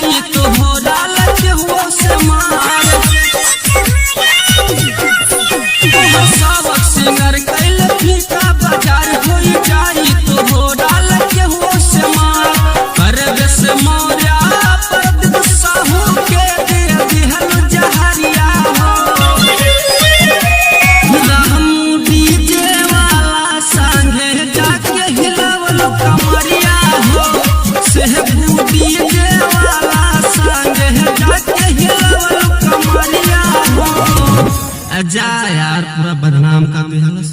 जाई तो हो डाल के हुआ से मार सबक सिंगर कैल फीका बाजार हो जाई तो हो डाल के हुआ से मार कर बेस मौर्या पर साहू के दे दिहल जहरिया हो रामू डीजे वाला संगे जाके हिलावल कमरिया हो सेहबू डीजे वाला संगे जाके हिलावल कमरिया हो। जा यार पूरा बदनाम का बेहलस।